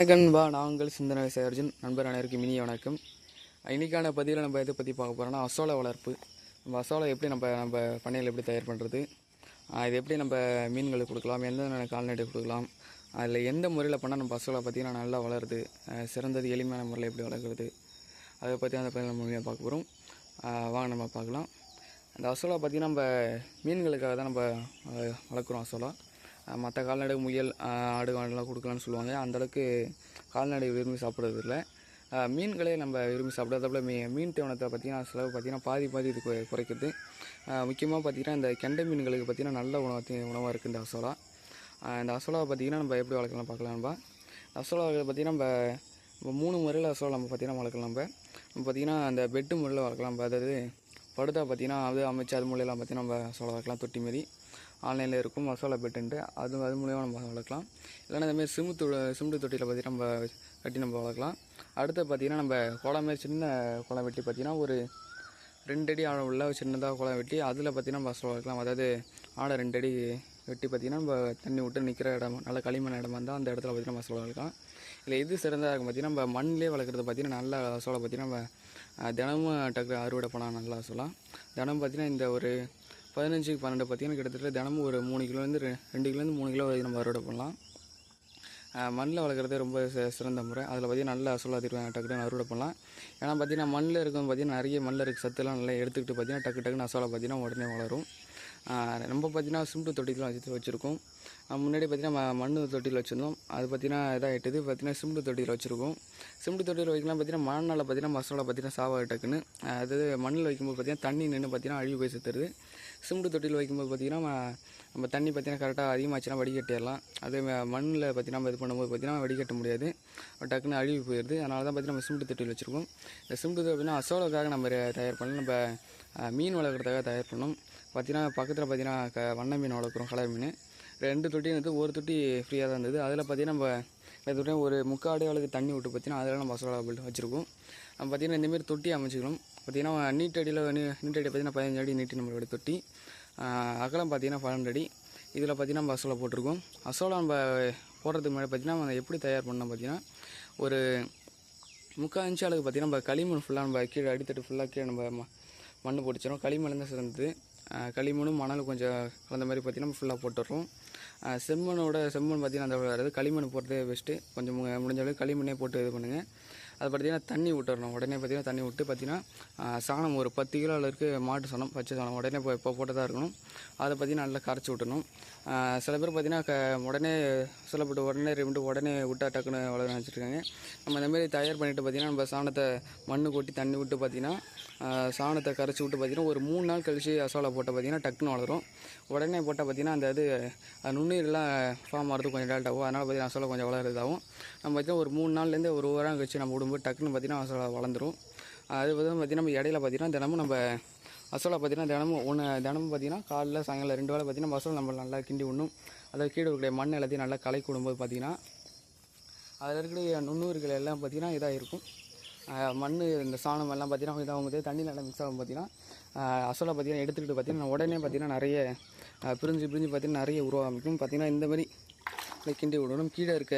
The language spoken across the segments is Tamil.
வணக்கம்பா, நாங்கள் சிந்தனை அர்ஜுன். நண்பர் அனைவருக்கும் இனிய வணக்கம். இன்றைக்கான பதிவில் நம்ம எதை பற்றி பார்க்க போகிறோம்னா, அசோலா வளர்ப்பு. நம்ம அசோலா எப்படி நம்ம பண்ணையில் எப்படி தயார் பண்ணுறது, இது எப்படி நம்ம மீன்களுக்கு கொடுக்கலாம், எந்த கால்நடை கொடுக்கலாம், அதில் எந்த முறையில் பண்ணால் நம்ம அசோலா பார்த்திங்கன்னா நல்லா வளருது, சிறந்தது எளிமையான முறையில் எப்படி வளர்க்குறது, அதை பற்றி அந்த பதிவில் நம்ம பார்க்க போகிறோம். வாங்க நம்ம பார்க்கலாம். அந்த அசோலா பார்த்திங்கன்னா நம்ம மீன்களுக்காக தான் நம்ம வளர்க்குறோம். அசோலா மற்ற கால்நடை முயல், ஆடு மாடுலாம் கொடுக்கலான்னு சொல்லுவாங்க. அந்தளவுக்கு கால்நடை விரும்பி சாப்பிட்றது இல்லை. மீன்களே நம்ம விரும்பி சாப்பிட்றதுல மீன் தீவனத்தை பார்த்திங்கன்னா செலவு பார்த்திங்கன்னா பாதி இது குறைக்கிறது. முக்கியமாக பார்த்திங்கன்னா இந்த கெண்டை மீன்களுக்கு பார்த்திங்கன்னா நல்ல உணவாக இருக்குது இந்த அசோலா. இந்த அசோலாவை பார்த்திங்கன்னா நம்ம எப்படி வளர்க்கலாம் பார்க்கலாம்பா. அசோலாவை பார்த்திங்கன்னா நம்ம 3 முறையில் அசோலா நம்ம பார்த்திங்கன்னா வளர்க்கலாம். நம்ம பார்த்திங்கன்னா அந்த பெட்டு முறையில் வளர்க்கலாம். அதாவது படுதா பார்த்திங்கன்னா அது அமைச்சு அது மூலையெல்லாம் பார்த்திங்கன்னா நம்ம அசோலா வளர்க்கலாம். தொட்டி மாரி ஆன்லைனில் இருக்கும் மசாலா பெட்டுன்ட்டு அது மூலியமாக நம்ம வளர்க்கலாம். இல்லைன்னா இந்தமாரி சிமெண்ட் தொட்டியில் பார்த்திங்கன்னா நம்ம கட்டி நம்ம வளர்க்கலாம். அடுத்து பார்த்திங்கன்னா நம்ம குளம் மாரி சின்ன குளம் வெட்டி பார்த்திங்கன்னா ஒரு 2 அடி ஆழம் உள்ள சின்னதாக குளம் வெட்டி அதில் பார்த்திங்கன்னா நம்ம அசோலா வளர்க்கலாம். அதாவது ஆடை 2 அடி வெட்டி பார்த்திங்கன்னா நம்ம தண்ணி விட்டு நிற்கிற இடம் நல்ல களிமண் இடமா இருந்தால் அந்த இடத்துல பார்த்திங்கன்னா மசாலா வளர்க்கலாம். இல்லை எது சிறந்ததாக இருக்கும் பார்த்திங்கன்னா நம்ம மண்ணிலே வளர்க்குறது பார்த்திங்கன்னா நல்ல அசோலா பார்த்திங்கன்னா நம்ம தினமும் டக்கு அறுவடை பண்ணால் நல்லா சொல்லலாம். தினமும் பார்த்திங்கன்னா இந்த ஒரு 15-12 பார்த்திங்கன்னா கிட்டத்தட்ட தினமும் ஒரு 2 கிலோலேருந்து 3 கிலோ வரைக்கும் நம்ம அறுவடை பண்ணலாம். மண்ணில் வளர்க்குறதே ரொம்ப சிறந்த முறை. அதில் பார்த்திங்கன்னா நல்ல அசோலா டக்குன்னு அறுவடை பண்ணலாம். ஏன்னா பார்த்திங்கன்னா மண்ணில் இருக்கும் பார்த்திங்கன்னா நிறைய மண்ணில் இருக்க சத்துலாம் நல்லா எடுத்துக்கிட்டு பார்த்திங்கன்னா டக்குன்னு அசோலா பார்த்திங்கன்னா உடனே வளரும். நம்ம பார்த்திங்கன்னா சிமெண்ட் தொட்டிலாம் வச்சுருக்கோம். முன்னாடி பார்த்திங்கன்னா மண் தொட்டியில் வச்சுருந்தோம். அது பார்த்திங்கன்னா இதாகிட்டது. பார்த்திங்கன்னா சிமெண்ட் தொட்டியில் வச்சுருக்கோம். சிமெண்ட் தொட்டியில் வைக்கலாம் பார்த்திங்கன்னா மண்ணால் பார்த்திங்கன்னா மசாலா பார்த்திங்கன்னா சாவா டக்குன்னு. அதாவது மண்ணில் வைக்கும்போது பார்த்திங்கன்னா தண்ணி நின்று பார்த்திங்கன்னா அழிவு போய் செத்துருது. சிமெண்ட் தொட்டியில் வைக்கும்போது பார்த்திங்கன்னா நம்ம தண்ணி பார்த்திங்கன்னா கரெக்டாக அதிகமாச்சுன்னா வடிகட்டிடலாம். அதே மண்ணில் பார்த்திங்கன்னா நம்ம இது பண்ணும்போது பார்த்திங்கன்னா வடிகட்ட முடியாது, டக்குன்னு அழிவு போயிடுது. அதனால தான் பார்த்திங்கன்னா நம்ம சிமெண்ட் தொட்டியில் வச்சுருக்கோம். இந்த சிமெண்ட் தொட்டி பார்த்திங்கன்னா அசோலாக்காக நம்ம தயார் பண்ணலாம். நம்ம மீன் வளர்க்குறதுக்காக தயார் பண்ணோம். பார்த்திங்கன்னா பக்கத்தில் பார்த்திங்கன்னா வண்ண மீன் வளர்க்குறோம், கலர் மீன். 2 தொட்டி இருந்தது, ஒரு தொட்டி ஃப்ரீயாக தான் இருந்தது. அதில் பார்த்திங்கன்னா நம்ம தொட்டி ஒரு 3/4 அடி அளவுக்கு தண்ணி விட்டு பார்த்திங்கன்னா அதில் நம்ம அசோலா வச்சுருக்கோம். நம்ம பார்த்திங்கன்னா இந்தமாரி தொட்டி அமைச்சிக்கணும். பார்த்திங்கன்னா நீட்டடியில் பார்த்திங்கன்னா 15 அடி நீட்டி நம்மளோட தொட்டி. அகலம் பார்த்திங்கன்னா 12 அடி. இதில் பார்த்திங்கன்னா நம்ம அசோலா போட்டிருக்கோம். அசோலா நம்ம போடுறதுக்கு முன்னாடி பார்த்திங்கன்னா நம்ம எப்படி தயார் பண்ணோம் பார்த்திங்கன்னா ஒரு 3/4 இன்ச்சு அளவுக்கு பார்த்திங்கன்னா நம்ம களிமண் ஃபுல்லாக நம்ம கீழே அடித்தட்டு ஃபுல்லாக கீழே நம்ம மண் போட்டுச்சிடும். களிமண் தான் சிறந்தது. களிமண்ணும் மணல் கொஞ்சம் கலந்த மாதிரி பார்த்திங்கன்னா நம்ம ஃபுல்லாக போட்டுடுறோம். செம்மண் பார்த்திங்கன்னா அந்த வராது, களிமண் போடுறதே பெஸ்ட்டு. கொஞ்சம் முடிஞ்ச அளவுக்கு களிமண்ணே போட்டு இது பண்ணுங்கள். அது பார்த்திங்கன்னா தண்ணி விட்டுறணும். உடனே பார்த்திங்கன்னா தண்ணி விட்டு பார்த்திங்கன்னா சாணம் ஒரு 10 கிலோ அளவுக்கு மாட்டு சாணம், பச்சை சாணம் உடனே இப்போ போட்டு தான் இருக்கணும். அதை பார்த்திங்கன்னா நல்லா கரைச்சி விட்டணும். சில பேர் பார்த்திங்கன்னா உடனே சொல்லப்பட்டு உடனே விட்டால் டக்குன்னு வளர நினச்சிட்ருக்காங்க. நம்ம இந்தமாரி தயார் பண்ணிவிட்டு பார்த்திங்கன்னா நம்ம சாணத்தை மண் கொட்டி தண்ணி விட்டு பார்த்திங்கன்னா சாணத்தை கரைச்சி விட்டு பார்த்திங்கன்னா ஒரு 3 நாள் கழிச்சு அசோலா போட்டால் பார்த்திங்கன்னா டக்குன்னு வளரும். உடனே போட்டால் பார்த்திங்கன்னா அந்த நுண்ணுயிரெலாம் ஃபார்ம் ஆகிறது கொஞ்சம் லேட் ஆகும். அதனால் பார்த்திங்கன்னா அசோலா கொஞ்சம் வளர்றதாகும். நம்ம பார்த்திங்கன்னா ஒரு 3 நாள்லேருந்து ஒரு வாரம் கழிச்சு நம்ம விடும்போது டக்குன்னு பார்த்திங்கன்னா அசோலா வளர்ந்துடும். அது பார்த்திங்கன்னா நம்ம இடையில பார்த்திங்கன்னா தினமும் நம்ம அசோலா பார்த்திங்கன்னா தினமும் பார்த்திங்கன்னா காலைல சாயங்காலம் 2 வேளை பார்த்திங்கன்னா அசோலா நம்ம நல்லா கிண்டி விடணும். அதை கீழே இருக்கிற மண் எல்லாத்தையும் நல்லா கலக்கி விடும்போது பார்த்திங்கன்னா அதில் இருக்கிற நுண்ணுயிர்கள் எல்லாம் பார்த்திங்கன்னா இதாக இருக்கும். மண் இந்த சாணம் எல்லாம் பார்த்திங்கன்னா இதாகும் தண்ணியில் நல்லா மிக்ஸ் ஆகும். பார்த்திங்கன்னா அசோலா பார்த்திங்கன்னா எடுத்துக்கிட்டு பார்த்திங்கன்னா உடனே பார்த்திங்கன்னா நிறைய பிரிஞ்சு பார்த்திங்கன்னா நிறைய உருவாகும். பார்த்திங்கன்னா இந்தமாரி கிண்டி விடணும். கீழே இருக்க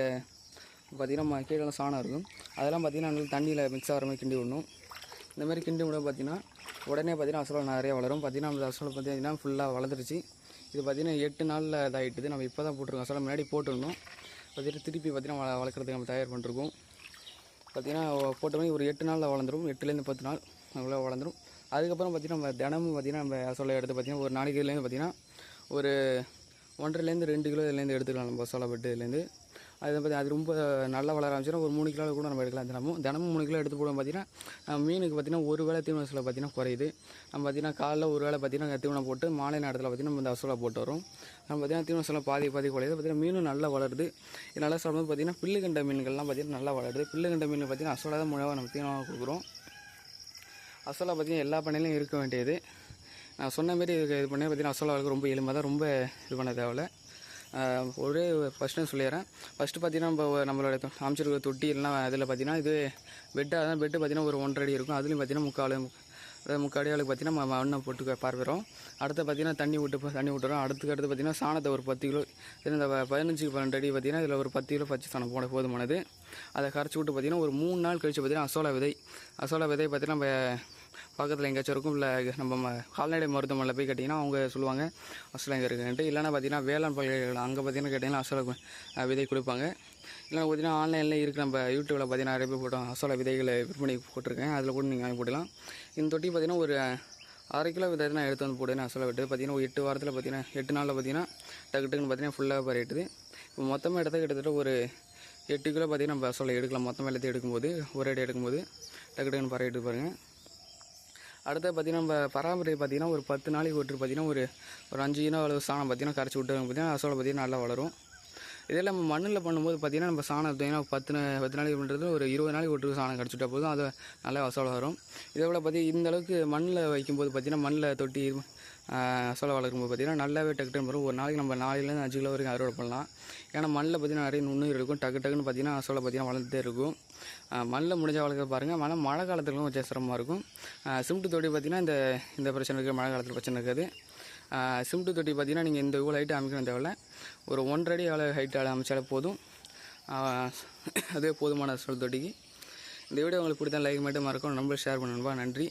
பார்த்திங்கன்னா கீழே சாணம் இருக்கும், அதெல்லாம் பார்த்திங்கன்னா நல்லா தண்ணியில் மிக்ஸ் ஆகிற மாதிரி கிண்டி விடணும். இந்தமாதிரி கிண்டி விட பார்த்திங்கன்னா உடனே பார்த்திங்கன்னா அசோலா நிறைய வளரும். பார்த்திங்கன்னா அந்த அசோலா பார்த்திங்கன்னா ஃபுல்லாக வளர்ந்துருச்சு. இது பார்த்திங்கன்னா 8 நாளில் இதாகிட்டுது. நம்ம இப்போ தான் போட்டிருக்கோம். அசோலா முன்னாடி போட்டுருந்தோம். பார்த்திங்கன்னா திருப்பி பார்த்திங்கன்னா வளர்க்குறதுக்கு நம்ம தயார் பண்ணிருக்கோம். பார்த்திங்கன்னா போட்ட மாதிரி ஒரு 8 நாளில் வளர்ந்துடும். 8லேருந்து 10 நாள் அவ்வளோ வளர்ந்துடும். அதுக்கப்புறம் பார்த்திங்கன்னா நம்ம தினமும் பார்த்திங்கன்னா நம்ம அசோலா எடுத்து பார்த்திங்கன்னா ஒரு நாளைக்குலேருந்து பார்த்திங்கன்னா ஒரு 1.5லேருந்து 2 கிலோ இதுலேருந்து எடுத்துக்கலாம் நம்ம அசோலா பெட்டு இதுலேருந்து. அது ரொம்ப நல்லா வளர ஆரம்பிச்சுன்னா ஒரு 3 கிலோ கூட நம்ம எடுக்கலாம். தினமும் 3 கிலோ எடுத்து போடுவோம். பார்த்திங்கன்னா மீனுக்கு பார்த்திங்கன்னா ஒரு வேளை தீவன அசோலா பார்த்திங்கன்னா குறையுது. நம்ம பார்த்திங்கன்னா காலைல ஒரு வேளை பார்த்திங்கன்னா தீவனம் போட்டு மாலை நேரத்தில் பார்த்திங்கன்னா நம்ம இந்த அசோலா போட்டு வரோம். நம்ம பார்த்திங்கன்னா தீவன அசோலா பாதி குறையுது. பார்த்திங்கன்னா மீனும் நல்லா வளருது. இது நல்லா சாப்பிடும்போது பார்த்திங்கன்னா பில்லுகண்ட மீன்கள்லாம் பார்த்திங்கன்னா நல்லா வளருது. பில்லுகண்ட மீன் பார்த்திங்கன்னா அசோலா தான் முழுவாக நம்ம தீவனமாக கொடுக்குறோம். அசோலா பார்த்திங்கன்னா எல்லா பண்ணையிலையும் இருக்க வேண்டியது. நான் சொன்ன மாரி இது பண்ணி பார்த்திங்கன்னா அசோலா வளர்க்க ரொம்ப எளிமையாக தான், ரொம்ப இது பண்ண தேவையில்ல. ஒரே ஃபஸ்ட்டு சொல்லிடுறேன். ஃபஸ்ட்டு பார்த்திங்கன்னா நம்மளோட அமைச்சிருக்கிற தொட்டி எல்லாம் அதில் பார்த்திங்கன்னா இது பெட்டு பார்த்திங்கன்னா ஒரு 1.5 அடி இருக்கும். அதுலேயும் பார்த்திங்கன்னா 3/4 அடி அளவுக்கு பார்த்திங்கன்னா மண்ணை போட்டு பார்க்குறோம். அடுத்து பார்த்திங்கன்னா தண்ணி விட்டுறோம். அடுத்து பார்த்திங்கன்னா சாணத்தை ஒரு 10 கிலோ. இந்த 15-12 அடி பார்த்திங்கன்னா இதில் ஒரு 10 கிலோ பச்சை சாணம் போதுமானது. அதை கரைச்சி விட்டு பார்த்திங்கன்னா ஒரு 3 நாள் கழித்து பார்த்திங்கன்னா அசோலா விதை பார்த்திங்கன்னா நம்ம பக்கத்தில் எங்கேயாச்சும் இருக்கும். இல்லை நம்ம கால்நடை மருத்துவமனையில் போய் கேட்டிங்கன்னா அவங்க சொல்லுவாங்க அசோலா எங்கே இருக்குன்ட்டு. இல்லைனா பார்த்திங்கன்னா வேளாண் பல்கலைக்கழகம் அங்கே பார்த்திங்கன்னா கேட்டிங்கன்னா அசோலா விதை கொடுப்பாங்க. இல்லைனா பார்த்திங்கன்னா ஆன்லைனில் இருக்குது. நம்ம யூடியூப்பில் பார்த்திங்கன்னா நிறைய பேர் போட்டோம் அசோலா விதைகளை விற்பனை போட்டிருக்கேன். அதில் கூட நீங்கள் வாங்கி போடலாம். இந்த தொட்டி பார்த்திங்கன்னா ஒரு 1/2 கிலோ விதை நான் எடுத்து வந்து போடுவேன். அசோலா விட்டு பார்த்திங்கன்னா ஒரு 8 வாரத்தில் பார்த்திங்கன்னா 8 நாளில் பார்த்திங்கன்னா டக்குன்னு பார்த்திங்கன்னா ஃபுல்லாக பரவிட்டுது. இப்போ மொத்தமாக எடுத்தால் கிட்டத்தட்ட ஒரு 8 கிலோ பார்த்திங்கன்னா நம்ம அசோலா எடுக்கலாம். மொத்தமாக எல்லாத்தையும் எடுக்கும்போது ஒரு அடி எடுக்கும்போது டக்குன்னு பரவிட்டு பாருங்கள். அடுத்து பார்த்திங்கன்னா நம்ம பராமரிப்பு பார்த்திங்கன்னா ஒரு 10 நாளைக்கு விட்டு பார்த்திங்கன்னா ஒரு 5 கிலோ அளவு சாணம் பார்த்திங்கன்னா கரைச்சி விட்டு பார்த்திங்கன்னா அசோலா பார்த்திங்கன்னா நல்லா வளரும். இதெல்லாம் நம்ம மண்ணில் பண்ணும்போது பார்த்திங்கன்னா நம்ம சாணம் பார்த்திங்கன்னா 10 நாளைக்கு பண்ணுறது ஒரு 20 நாளைக்கு விட்டு சாணம் கரைச்சிட்டா போதும், அது நல்லா அசோலா வரும். இதே போல் பார்த்திங்கன்னா இந்த அளவுக்கு மண்ணில் வைக்கும்போது பார்த்திங்கன்னா மண்ணில் தொட்டி அசோலா வளர்க்கும்போது பார்த்திங்கன்னா நல்லாவே டக்குன்னு வரும். ஒரு நாளைக்கு நம்ம 4லேருந்து 5 கிலோ வரைக்கும் அறுவடை பண்ணலாம். ஏன்னா மண்ணில் பார்த்திங்கன்னா நிறைய நுண்ணுயிர் இருக்கும். டக்குன்னு பார்த்திங்கன்னா அசோலா பார்த்திங்கன்னா வளர்ந்துட்டே இருக்கும். மண்ணில் முடிஞ்சால் வளர்க்க பாருங்கள். மழை காலத்துக்கும் கொஞ்சம் சிரமமாக இருக்கும். சிமெண்ட் தொட்டி பார்த்திங்கன்னா இந்த பிரச்சனை இருக்குது, மழை காலத்தில் பிரச்சனை இருக்காது. சிமெண்ட் தொட்டி பார்த்திங்கன்னா நீங்கள் இந்த இவ்வளோ ஹைட்டு அமைக்கணும் தேவையில்ல, ஒரு 1.5 அடி ஹைட்டு அமைச்சாலே போதும், அதுவே போதுமான அசோலா தொட்டிக்கு. இந்த வீடியோ உங்களுக்கு பிடித்தா லைக் மட்டும் மறக்கும், நம்பர் ஷேர் பண்ணணும்பா. நன்றி.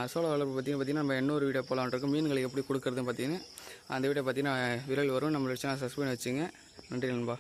அசோலா வளர்ப்பு பார்த்திங்கன்னா நம்ம இன்னொரு வீடியோ போகலான் இருக்கோம். மீன்களை எப்படி கொடுக்குறதுன்னு பார்த்திங்கன்னா அந்த வீடியோ பார்த்திங்கன்னா விரல் வரும். நம்மளோட சேனல் சப்ஸ்கிரைப் பண்ணி வச்சுங்க. நன்றி நண்பா.